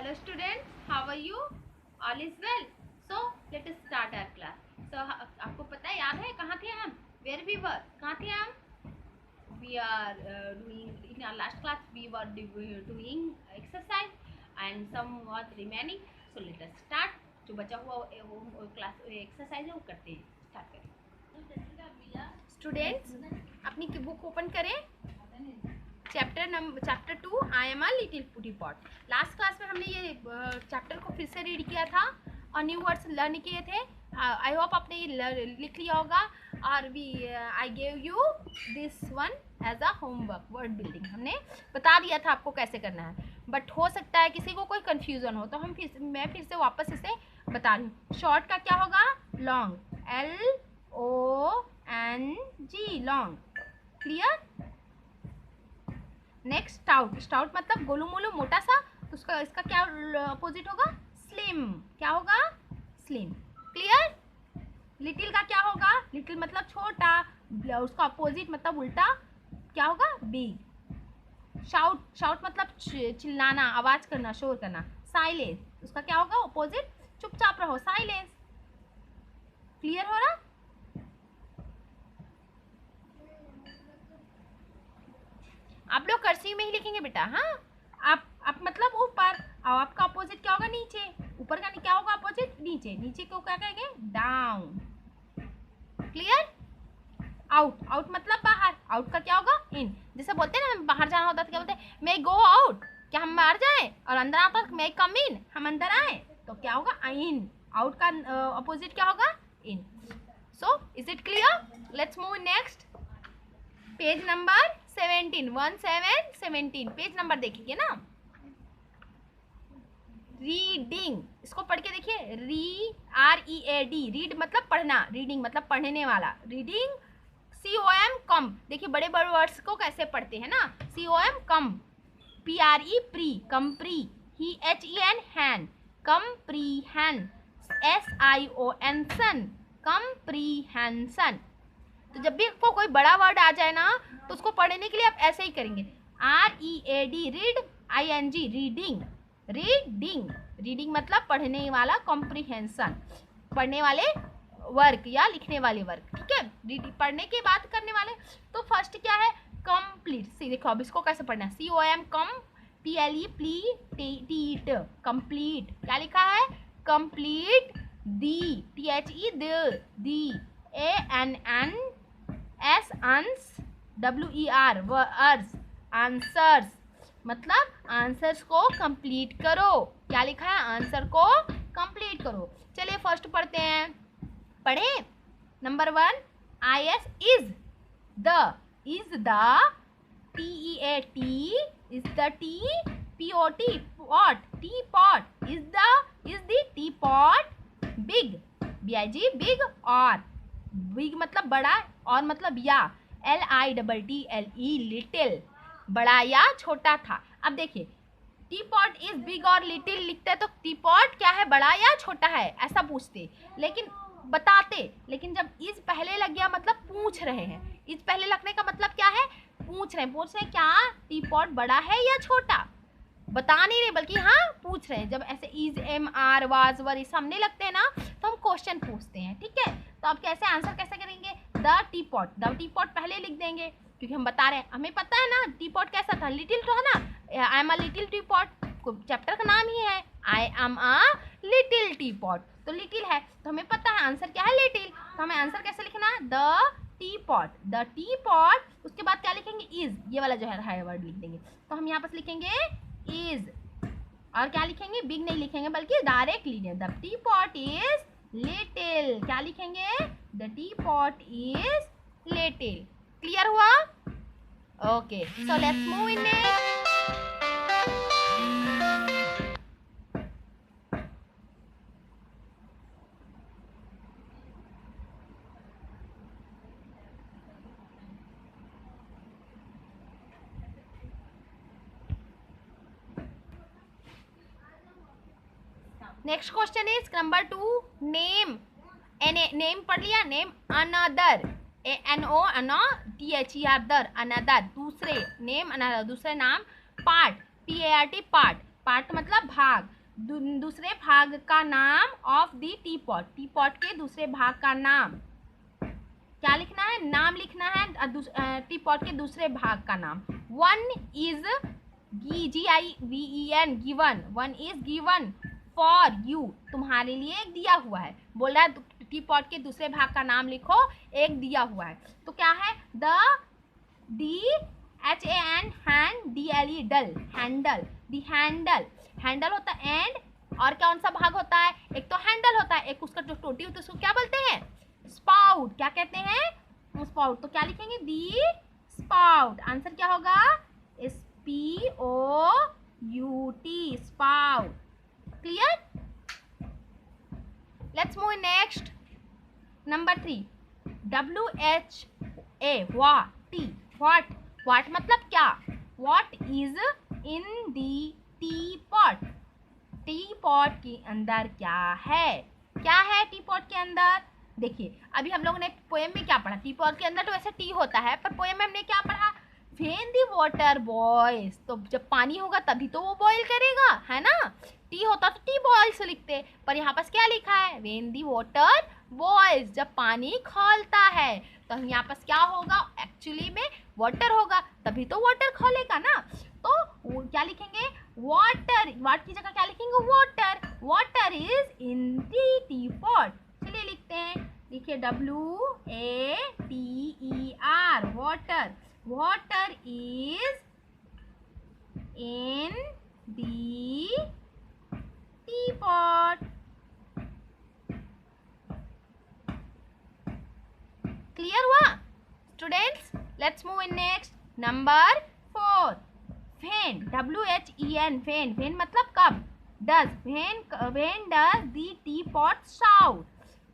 Hello students, how are you? All is well. So let us start our class. So आपको पता है, याद है कहाँ थे हम? Where we were? कहाँ थे हम? We are doing in our last class. We were doing exercise and some was remaining. So let us start. जो बचा हुआ वो क्लास एक्सरसाइज है वो करते हैं. स्टार्ट करें. स्टूडेंट्स अपनी बुक ओपन करें. Chapter 2 I am a little putty pot. Last class में हमने ये चैप्टर को फिर से रीड किया था और न्यू वर्ड्स लर्न किए थे. आई होप आपने ये लिख लिया होगा. और भी I gave you this one as a homework. Word building हमने बता दिया था आपको कैसे करना है, बट हो सकता है किसी को कोई कन्फ्यूज़न हो तो मैं फिर से वापस इसे बता रही हूँ. शॉर्ट का क्या होगा? Long. LONG long. Clear? Next stout. Stout मतलब गोलू मोलू मोटा सा, तो इसका क्या अपोजिट होगा? स्लिम. क्या होगा? स्लिम. क्लियर? लिटिल का क्या होगा? लिटिल मतलब छोटा, उसका अपोजिट मतलब उल्टा क्या होगा? बिग. शाउट मतलब चिल्लाना, आवाज करना, शोर करना. साइलेंस उसका क्या होगा? अपोजिट चुपचाप रहो, साइलेंस. क्लियर हो रहा? आप लोग कर्सिव में ही लिखेंगे बेटा. हाँ, आप मतलब ऊपर, और आपका अपोजिट क्या होगा? नीचे. ऊपर का क्या होगा? अपोजिट नीचे. नीचे को क्या कहेंगे? डाउन. क्लियर? आउट मतलब बाहर. आउट का क्या होगा? इन. जैसे बोलते हैं ना, हम बाहर जाना होता है तो क्या बोलते हैं? मे गो आउट. क्या हम बाहर जाएं? और अंदर आता है मे कम इन. हम अंदर आए तो क्या होगा? इन. आउट का अपोजिट क्या होगा? In. So is it clear? Let's move next. Page number 17 page number देखेंगे ना. रीडिंग, इसको पढ़ के देखिए. READ. रीड मतलब पढ़ना, रीडिंग मतलब पढ़ने वाला. रीडिंग. COM कम. देखिए बड़े बड़े वर्ड्स को कैसे पढ़ते हैं ना. COM com. PRE pre. Compre. HEN hen. Comprehen. SION sion. Comprehension. तो जब भी आपको कोई बड़ा वर्ड आ जाए ना तो उसको पढ़ने के लिए आप ऐसे ही करेंगे. READ read. ING reading. Reading मतलब पढ़ने वाला. कॉम्प्रिहेंशन पढ़ने वाले वर्क या लिखने वाले वर्क. ठीक है, रीडिंग पढ़ने की बात करने वाले. तो फर्स्ट क्या है? कंप्लीट. सी देखो अब इसको कैसे पढ़ना है. COM com. PLE plete. Complete. क्या लिखा है? Complete. The. THE the. ANN S ans. WER wers. Answers मतलब आंसर्स को कंप्लीट करो. क्या लिखा है? आंसर को कंप्लीट करो. चलिए फर्स्ट पढ़ते हैं. पढ़े. Number 1 IS is the. Is the. TEAT is the. TPOT pot. T pot. Is the T pot. Big. BIG big. और बिग मतलब बड़ा, और मतलब या. LITTLE little. बड़ा या छोटा था. अब देखिए टी पॉट इज बिग और लिटिल लिखते हैं तो टी पॉट क्या है? बड़ा या छोटा है ऐसा पूछते, लेकिन बताते. लेकिन जब इज पहले लग गया मतलब पूछ रहे हैं. इज पहले लगने का मतलब क्या है? पूछ रहे हैं क्या टी पॉट बड़ा है या छोटा. बता नहीं रहे बल्कि हाँ पूछ रहे हैं. जब ऐसे is am are was were सामने लगते हैं ना तो हम क्वेश्चन पूछते हैं. ठीक है, तो आप कैसे आंसर कैसे करेंगे? The T pot. The T pot पहले लिख देंगे क्योंकि हम बता रहे हैं, हमें पता है ना टी पॉट कैसा था. लिटिल तो है ना. I am a little T pot. Chapter का नाम ही है I am a little T pot. तो लिटिल है तो हमें पता है आंसर क्या है? लिटिल. तो हमें आंसर कैसे लिखना है? The T pot. The T pot. उसके बाद क्या लिखेंगे? इज. ये वाला जो है वर्ड लिख देंगे. तो हम यहाँ पर लिखेंगे इज. और क्या लिखेंगे? बिग नहीं लिखेंगे बल्कि डायरेक्ट लिखेंगे. The teapot is little. क्या लिखेंगे? The teapot is little. Clear हुआ? Okay, so let's move in. Next question is number 2. Name. Name पढ़ लिया. Name another. ANO THER दर. अनदर दूसरे. नेम अनदर दूसरे नाम. पार्ट. PART part. पार्ट मतलब भाग. दूसरे भाग का नाम of the T pot, T pot के दूसरे भाग का नाम। क्या लिखना है? नाम लिखना है टी पॉट के दूसरे भाग का नाम। One is GIVEN given, one is given for you, तुम्हारे लिए एक दिया हुआ है। बोल रहा है टी पॉट के दूसरे भाग का नाम लिखो, एक दिया हुआ है। तो क्या है? DHAN हैंड, DLE डल, हैंडल, दी हैंडल, हैंडल होता है एंड, और कौन सा भाग होता है? एक तो हैंडल होता है, एक उसका जो टोटी होती है उसको क्या बोलते हैं? स्पाउट। क्या कहते हैं? स्पाउट। तो क्या लिखेंगे? दी स्पाउट। आंसर क्या होगा? SPOUT, spout. Clear? Let's move next. Number 3, WHA what, what मतलब क्या? What is in the T pot, T pot के अंदर क्या है? क्या है टी पॉट के अंदर? देखिए अभी हम लोगों ने पोएम में क्या पढ़ा? टी पॉट के अंदर तो वैसे टी होता है, पर पोएम में हमने क्या पढ़ा? व्हेन दी वाटर बॉइल्स, तो जब पानी होगा तभी तो वो बॉईल करेगा, है ना? टी होता तो टी बॉइल्स लिखते, पर यहाँ पास क्या लिखा है? व्हेन दी वाटर बॉइल्स, जब पानी खौलता है। तो यहाँ पास क्या होगा? एक्चुअली में वाटर होगा, तभी तो वाटर खौलेगा ना। तो क्या लिखेंगे? वाटर, वाट की जगह क्या लिखेंगे? Water. Water is in the teapot. चलिए लिखते हैं, लिखिए WATER, water. Water is in the teapot. Clear हुआ students? Let's move in next. Number 4, when, WHEN, when मतलब कब? Does, when does the teapot shout,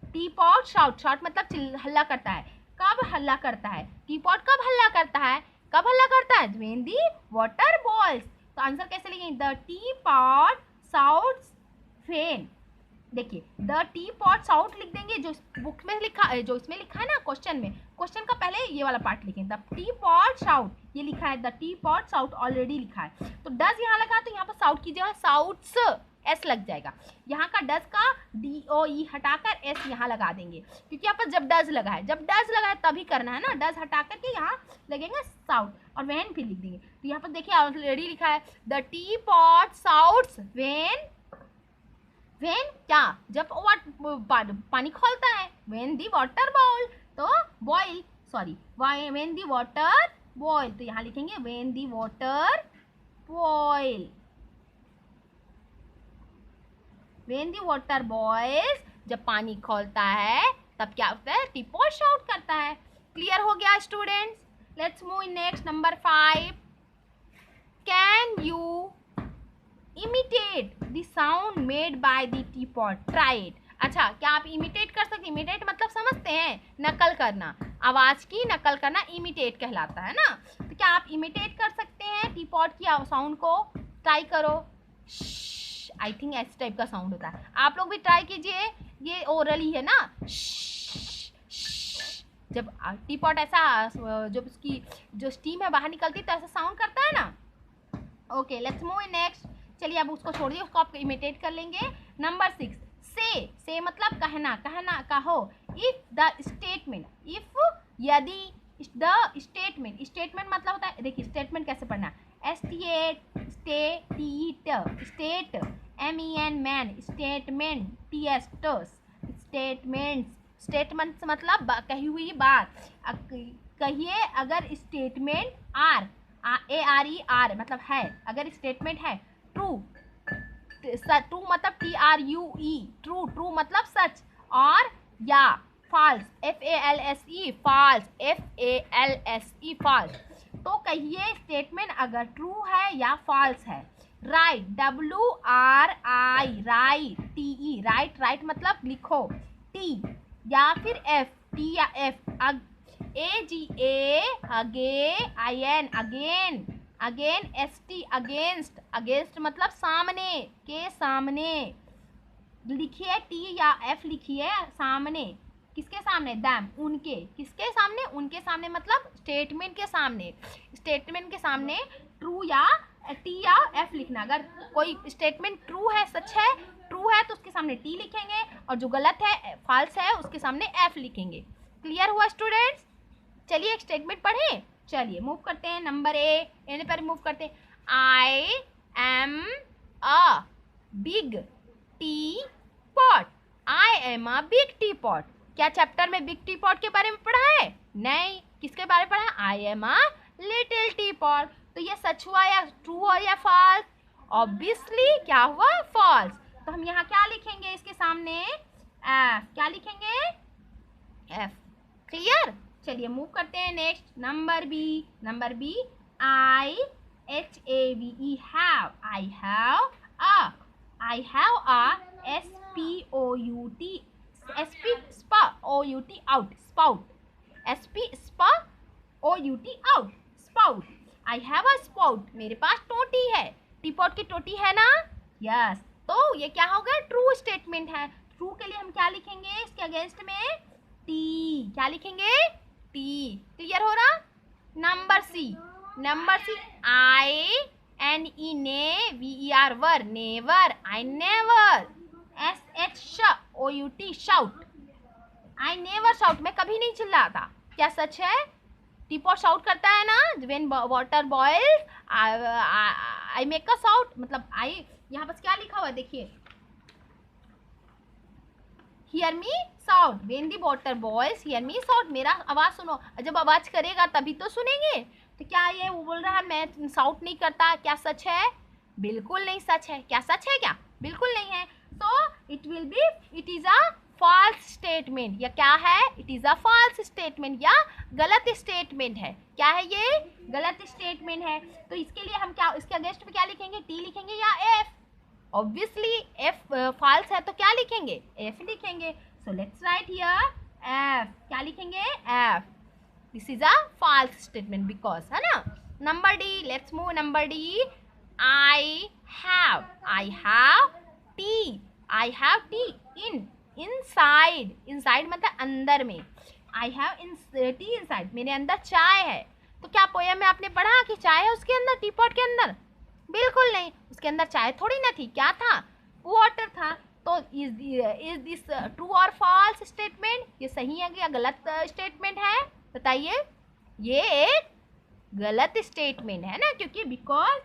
teapot shout, shout मतलब हल्ला करता है। कब हल्ला करता है? टी पॉट कब हल्ला करता है? कब हल्ला करता है? When the water boils. तो आंसर कैसे लिखेंगे? The teapot shouts when. देखिए द टी पॉट शाउट लिख देंगे, जो बुक में लिखा है, जो इसमें लिखा है ना क्वेश्चन में, क्वेश्चन का पहले ये वाला पार्ट लिखें, द टी पॉट शाउट, ये लिखा है the teapot shout, already लिखा है। तो डज यहाँ लगा, तो यहाँ पर शाउट की जगह शाउट्स S लग जाएगा। यहाँ का डज का DOE हटाकर S यहाँ लगा देंगे, क्योंकि यहाँ पर जब डज लगा है, जब डज लगा है तभी करना है ना। डज हटा करके यहाँ लगेगा शाउट, और व्हेन फिर लिख देंगे। तो यहाँ पर देखिए ऑलरेडी लिखा है the teapot shouts when, when क्या? जब पानी खौलता है। व्हेन दी वाटर बॉइल, तो boil, sorry, when the water boil, तो यहाँ लिखेंगे when the water boil. When the water boils, जब पानी खौलता है तब क्या होता है? टी पॉट शाउट करता है। क्लियर हो गया students? Let's move in next. Number 5, can you imitate the sound made by the T pot? Try it. अच्छा, क्या आप इमिटेट कर सकते? इमिटेट मतलब समझते हैं, नकल करना, आवाज की नकल करना इमिटेट कहलाता है ना। तो क्या आप इमिटेट कर सकते हैं टी पॉट की साउंड को? ट्राई करो। आई थिंक ऐसे टाइप का साउंड होता है। आप लोग भी ट्राई कीजिए, ये ओरली है ना। जब टी पॉट ऐसा, जब उसकी जो स्टीम है बाहर निकलती है तो ऐसा साउंड करता है ना। Okay, let's move next. चलिए अब उसको छोड़ दिए, उसको आप इमिटेट कर लेंगे। नंबर 6, से मतलब कहना, कहना कहो। इफ द स्टेटमेंट, इफ यदि द स्टेटमेंट, स्टेटमेंट मतलब होता है, देखिए स्टेटमेंट कैसे पढ़ना, STATE, state, MEN man, statement, TS statements, statements मतलब कही हुई बात। कहिए अगर स्टेटमेंट ARE मतलब है, अगर स्टेटमेंट है ट्रू, ट्रू मतलब TRUE, ट्रू, ट्रू मतलब सच, और या false, FALSE, false, FALSE, false. तो कहिए स्टेटमेंट अगर ट्रू है या फॉल्स है। Right, WRI, right, TE, right, right मतलब लिखो, T या फिर F, T या F, AGA, अगे, IN, again, again, ST, against, against मतलब सामने, के सामने लिखिए, T या F लिखिए सामने, किसके सामने? दैम, उनके, किसके सामने? उनके सामने मतलब स्टेटमेंट के सामने, स्टेटमेंट के सामने ट्रू या टी या एफ लिखना। अगर कोई स्टेटमेंट ट्रू है, सच है, ट्रू है तो उसके सामने टी लिखेंगे, और जो गलत है, फॉल्स है, उसके सामने एफ लिखेंगे। क्लियर हुआ स्टूडेंट्स? चलिए एक स्टेटमेंट पढ़ें। चलिए मूव करते हैं नंबर ए पर मूव करते हैं। I am a big T pot. I am a big T pot. क्या चैप्टर में बिग टी पॉट के बारे में पढ़ा है? नहीं। किसके बारे में पढ़ा है? I am a little T pot. तो ये सच हुआ या ट्रू हुआ या फॉल्स? ऑब्वियसली क्या हुआ? फॉल्स। तो हम यहाँ क्या लिखेंगे इसके सामने? एफ। क्या लिखेंगे? एफ। क्लियर? चलिए मूव करते हैं next number B. Number B, I H A V E have. I have a. I have a S P O U T. S P spa O U T out. Spout. S P spa O U T out. Spout. I have a spout. मेरे पास टोटी है। T pot की टोटी है ना? Yes. तो ये क्या होगा? ट्रू स्टेटमेंट है। ट्रू के लिए हम क्या लिखेंगे इसके अगेंस्ट में? टी। क्या लिखेंगे? टी। क्लियर हो रहा? Number C. Number C, I N E ने वी ई आर वर। Never. I never. S H श O U T shout. I never shout. मैं कभी नहीं चिल्लाता। क्या सच है? टी पॉट शाउट करता है ना? When water boils I make a shout. मतलब आई, यहाँ पर क्या लिखा हुआ है देखिए, hear me shout. When the water boils hear me shout. मेरा आवाज सुनो। जब आवाज करेगा तभी तो सुनेंगे। तो क्या ये वो बोल रहा है मैं साउट नहीं करता? क्या सच है? बिल्कुल नहीं सच है। क्या सच है? क्या बिल्कुल नहीं है। तो it will be, it is a false statement. या क्या है? It is a false statement या गलत स्टेटमेंट है। क्या है ये? गलत स्टेटमेंट है। तो इसके लिए हम क्या, इसके अगेंस्ट में क्या लिखेंगे? टी लिखेंगे या एफ? ऑब्वियसली एफ फॉल्स है तो क्या लिखेंगे? एफ लिखेंगे। So let's write here F. क्या लिखेंगे? F. This is a false statement because, है ना? Number D, let's move number D. I have tea. I have tea in inside. Inside मतलब अंदर में। I have in tea inside. मेरे अंदर चाय है। तो क्या पोयम में आपने पढ़ा कि चाय है उसके अंदर, टी पॉट के अंदर? बिल्कुल नहीं। उसके अंदर चाय थोड़ी ना थी। क्या था? वाटर था। तो इज दिस ट्रू और फॉल्स स्टेटमेंट? ये सही है या गलत स्टेटमेंट है? बताइए। ये एक गलत स्टेटमेंट है ना, क्योंकि because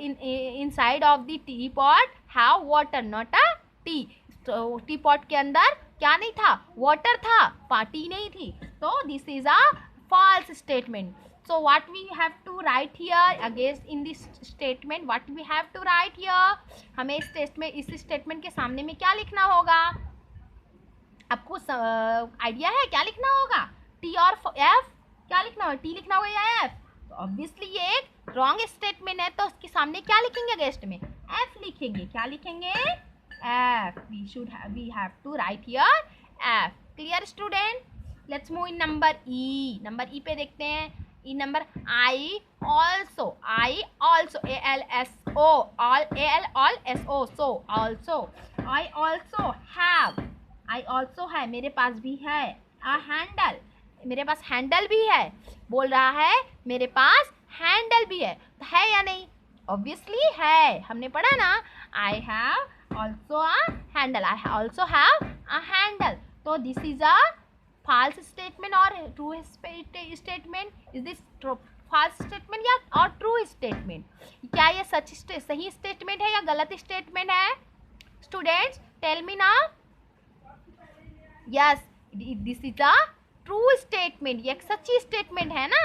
inside of the T pot have water not a T. तो टी पॉट के अंदर क्या नहीं था? वाटर था, टी नहीं थी। तो this is a false statement. So what we have to write here against in this statement? What we have to write here? हमें इस टेस्ट में, इस स्टेटमेंट के सामने में क्या लिखना होगा? आपको आइडिया है क्या लिखना होगा? टी और एफ? क्या लिखना होगा? टी लिखना होगा या एफ? तो ऑब्वियसली ये एक रॉन्ग स्टेटमेंट है, तो उसके सामने क्या लिखेंगे अगेंस्ट में? एफ लिखेंगे. क्या लिखेंगे? F. we have to write here F. Clear student? Let's move in number E. Number E पे देखते हैं. E number, I also. I also, A L S O, all, A L all S O, so, also. I also have. I also है, मेरे पास भी है. A handle. मेरे पास हैंडल भी है. बोल रहा है मेरे पास हैंडल भी है. तो है या नहीं? ऑब्वियसली है. हमने पढ़ा ना, I have also a handle. I also have a handle. तो this is a false statement or true statement? Is this false statement या और true statement? क्या ये सच सही statement है या गलत statement है? Students, tell me now. Yes, this is a true statement. ये एक सच्ची statement है ना,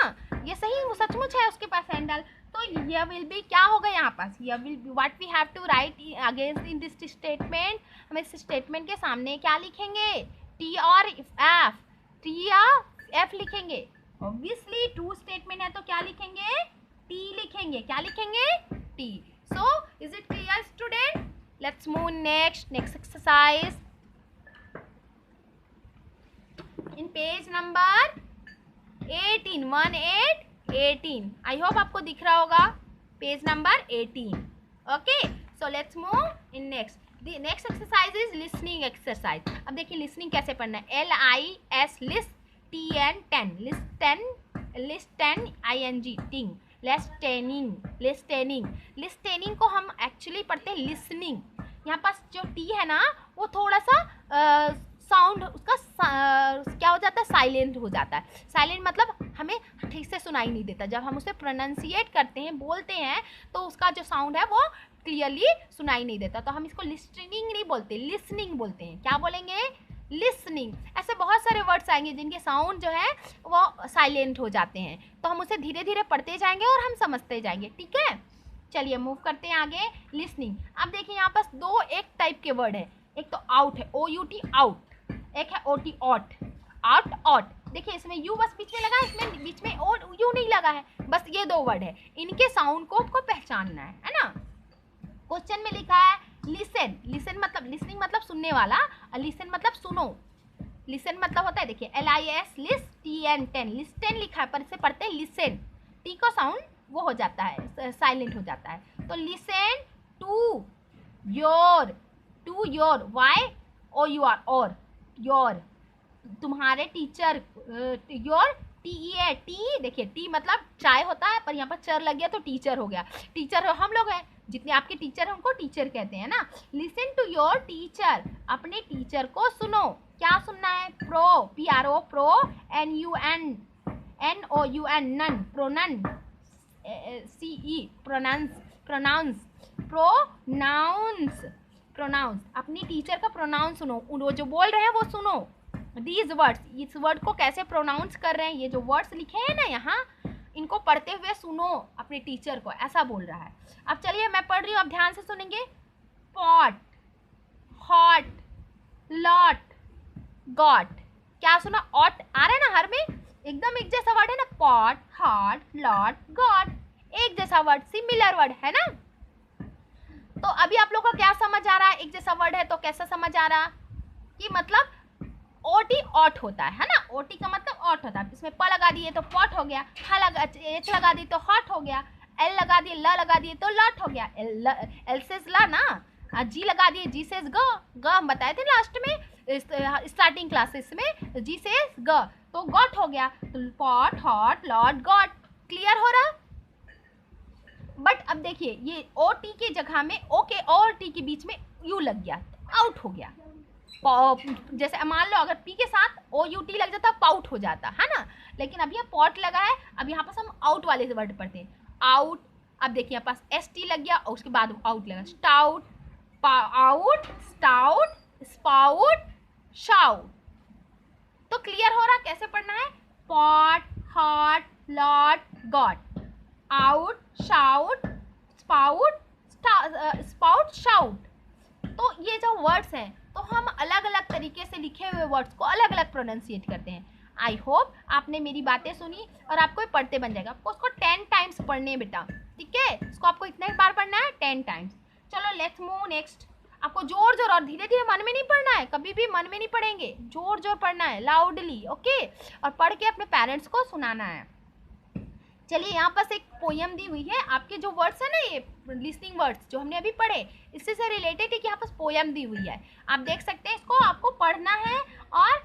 ये सही सचमुच है उसके पास हैंडल. तो ये will be क्या होगा यहाँ पास? ये will be what we have to write against in this statement. हम इस statement के सामने क्या लिखेंगे? T और F. टी या एफ लिखेंगे. ऑब्वियसली ट्रू स्टेटमेंट है तो क्या लिखेंगे? टी लिखेंगे. क्या लिखेंगे? T. So is it clear student? Let's move next exercise in page number 18. I hope आपको दिख रहा होगा page number 18. Okay, so let's move in next. The next exercise is listening exercise. अब देखिए लिसनिंग कैसे पढ़ना है. LIS list, TN 10 list 10 ing ting. Listening को हम एक्चुअली पढ़ते हैं लिसनिंग। यहाँ पास जो टी है ना वो थोड़ा सा साउंड उसका क्या हो जाता है, साइलेंट हो जाता है। साइलेंट मतलब हमें ठीक से सुनाई नहीं देता। जब हम उसे प्रोनाउंसिएट करते हैं, बोलते हैं, तो उसका जो साउंड है वो क्लियरली सुनाई नहीं देता। तो हम इसको लिस्टनिंग नहीं बोलते, लिसनिंग बोलते हैं। क्या बोलेंगे? लिसनिंग। ऐसे बहुत सारे वर्ड्स आएंगे जिनके साउंड जो है वो साइलेंट हो जाते हैं, तो हम उसे धीरे धीरे पढ़ते जाएंगे और हम समझते जाएंगे। ठीक है, चलिए मूव करते हैं आगे। लिसनिंग। अब देखिए यहाँ पास दो एक टाइप के वर्ड है। एक तो आउट है, OUT आउट, एक है OT ऑट। आउट। देखिए इसमें यू बस बीच में लगा है, इसमें बीच में और यू नहीं लगा है, बस ये दो वर्ड है। इनके साउंड को आपको पहचानना है ना। क्वेश्चन में लिखा है लिसन मतलब लिसनिंग मतलब सुनने वाला, और लिसन मतलब सुनो। लिसन मतलब होता है, देखिए LIS लिस्ट TN 10 लिस्टन लिखा है, पर इसे पढ़ते हैं लिसन। टी का साउंड वो हो जाता है, साइलेंट हो जाता है। तो लिसन टू योर YOUR और योर तुम्हारे टीचर, योर TEA टी, देखिए टी मतलब चाय होता है, पर यहाँ पर चर लग गया तो टीचर हो गया। टीचर हम लोग हैं, जितने आपके टीचर हैं उनको टीचर कहते हैं ना। लिसन टू योर टीचर, अपने टीचर को सुनो। क्या सुनना है? PRO pro, NOUN noun, pronoun, CE pronounce. अपनी टीचर का प्रोनाउंस सुनो, वो जो बोल रहे हैं वो सुनो। दीज वर्ड्स, इस वर्ड को कैसे प्रोनाउंस कर रहे हैं, ये जो वर्ड्स लिखे हैं ना यहाँ, इनको पढ़ते हुए सुनो अपने टीचर को, ऐसा बोल रहा है। अब चलिए मैं पढ़ रही हूँ, अब ध्यान से सुनेंगे। Pot, hot, lot, got. क्या सुना? ऑट आ रहा है ना हर में, एकदम एक जैसा वर्ड है ना। पॉट, हॉट, लॉट, गॉट, एक जैसा वर्ड, सिमिलर वर्ड है ना। तो अभी आप लोग को क्या समझ आ रहा है? एक जैसा वर्ड है तो कैसा समझ आ रहा कि मतलब OT ऑट होता है ना। OT का मतलब ऑट होता है। इसमें प लगा दिए तो पॉट हो गया, H लगा दी तो हॉट हो गया, L लगा दिए, ल लगा दिए तो लॉट हो गया। L से ला ना, G लगा दिए, G से ग हम बताए थे लास्ट में स्टार्टिंग क्लासेस में, G से ग तो गॉट हो गया। तो pot, hot, lot, got. Clear हो रहा? बट अब देखिए ये OT की जगह में O के और T के बीच में U लग गया, आउट हो गया। जैसे मान लो अगर P के साथ OUT लग जाता पाउट हो जाता है ना, लेकिन अभी यहाँ पॉट लगा है। अब यहाँ पास हम आउट वाले वर्ड पढ़ते हैं, आउट। अब देखिए यहाँ पास ST लग गया और उसके बाद आउट लगा, stout, out, stout, spout, shout. तो क्लियर हो रहा कैसे पढ़ना है? Pot, hot, lot, got, out, shout, spout, spout, shout. तो ये जो वर्ड्स हैं तो हम अलग अलग तरीके से लिखे हुए वर्ड्स को अलग अलग प्रोनाउंसिएट करते हैं। आई होप आपने मेरी बातें सुनी और आपको ये पढ़ते बन जाएगा। आपको उसको 10 टाइम्स पढ़ने हैं बेटा, ठीक है? इसको आपको इतने बार पढ़ना है, 10 टाइम्स। चलो लेट्स मूव नेक्स्ट। आपको जोर जोर और धीरे धीरे मन में नहीं पढ़ना है, कभी भी मन में नहीं पढ़ेंगे, जोर जोर पढ़ना है, लाउडली, ओके? और पढ़ के अपने पेरेंट्स को सुनाना है। चलिए यहाँ पास एक पोयम दी हुई है। आपके जो वर्ड्स है ना, ये लिसनिंग वर्ड्स जो हमने अभी पढ़े, इससे से रिलेटेड एक यहाँ पास पोयम दी हुई है। आप देख सकते हैं, इसको आपको पढ़ना है और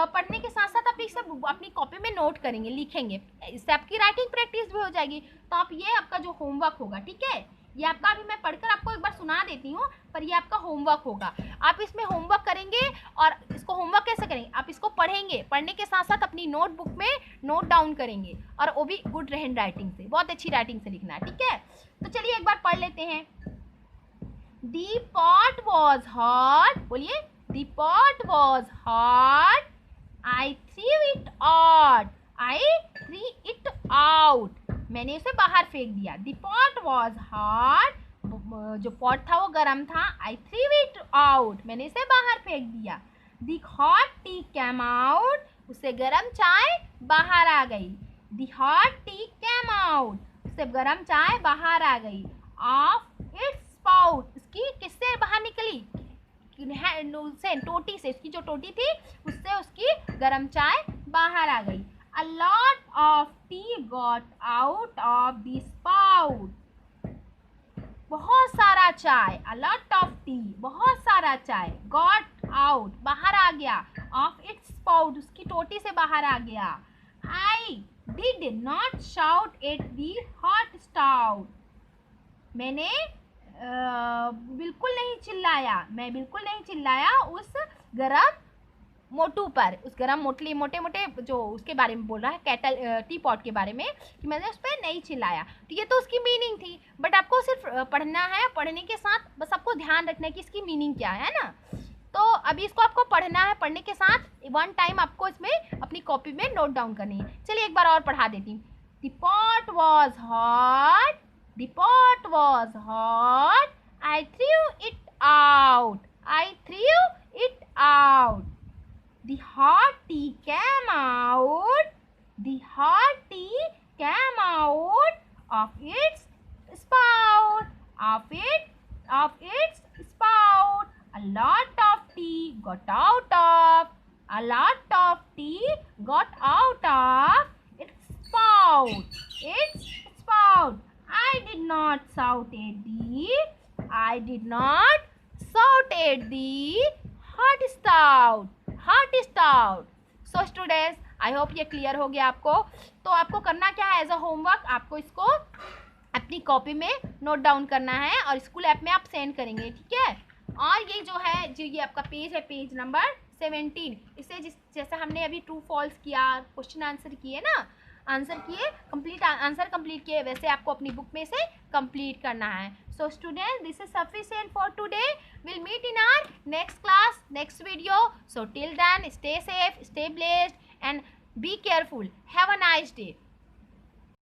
पढ़ने के साथ साथ आप इसे अपनी कॉपी में नोट करेंगे, लिखेंगे। इससे आपकी राइटिंग प्रैक्टिस भी हो जाएगी। तो आप ये आपका जो होमवर्क होगा, ठीक है? ये आपका अभी मैं पढ़कर आपको एक बार सुना देती हूँ, पर ये आपका होमवर्क होगा। आप इसमें होमवर्क करेंगे और इसको होमवर्क कैसे करेंगे? आप इसको पढ़ेंगे, पढ़ने के साथ साथ अपनी नोटबुक में नोट डाउन करेंगे, और वो भी गुड हैंड राइटिंग से, बहुत अच्छी राइटिंग से लिखना है, ठीक है? तो चलिए एक बार पढ़ लेते हैं। The pot was hot, बोलिए। The pot was hot, I threw it out, I threw it out, मैंने उसे बाहर फेंक दिया। The pot was hot, जो पॉट था वो गर्म था। I threw it out, मैंने इसे बाहर फेंक दिया। The hot tea came out, उससे गर्म चाय बाहर आ गई। The hot tea came out, उससे गर्म चाय बाहर आ गई। Of its spout, इसकी किससे बाहर निकली? से, टोटी से, उसकी जो टोटी थी उससे उसकी गर्म चाय बाहर आ गई। A lot of tea got out of the spout, बहुत सारा चाय, a lot of tea, बहुत सारा चाय, got out, बाहर आ गया, of its spout, उसकी टोटी से बाहर आ गया। I Did not shout at the hot stove. मैंने बिल्कुल नहीं चिल्लाया, मैं बिल्कुल नहीं चिल्लाया उस गरम मोटू पर, उस गरम मोटली मोटे मोटे जो उसके बारे में बोल रहा है, कैटल टी पॉट के बारे में, कि मैंने उस पर नहीं चिल्लाया। तो ये तो उसकी मीनिंग थी, बट आपको सिर्फ पढ़ना है, पढ़ने के साथ बस आपको ध्यान रखना है कि इसकी मीनिंग क्या है ना। तो अभी इसको आपको पढ़ना है, पढ़ने के साथ वन टाइम आपको इसमें अपनी कॉपी में नोट डाउन करनी है। चलिए एक बार और पढ़ा देती हूँ। The pot was hot, the pot was hot, I through it out, I through it out. The hot tea came out, the hot tea came out of its spout, of its spout. A lot of tea got out of, a lot of tea got out of its spout, its spout. I did not shout at the, I did not shout at the hot spout, hot stout. So students, I hope ये clear हो गया आपको। तो आपको करना क्या है, as a homework आपको इसको अपनी कॉपी में नोट डाउन करना है और स्कूल ऐप में आप सेंड करेंगे, ठीक है। और ये जो है, जो ये आपका पेज है, पेज नंबर 17, इसे जैसे हमने अभी ट्रू फॉल्स किया, क्वेश्चन आंसर किए ना, आंसर किए, कंप्लीट आंसर कंप्लीट किए, वैसे आपको अपनी बुक में से कंप्लीट करना है। So students, this is sufficient for today. We'll meet in our next class, next video. So till then, stay safe, stay blessed, and be careful. Have a nice day.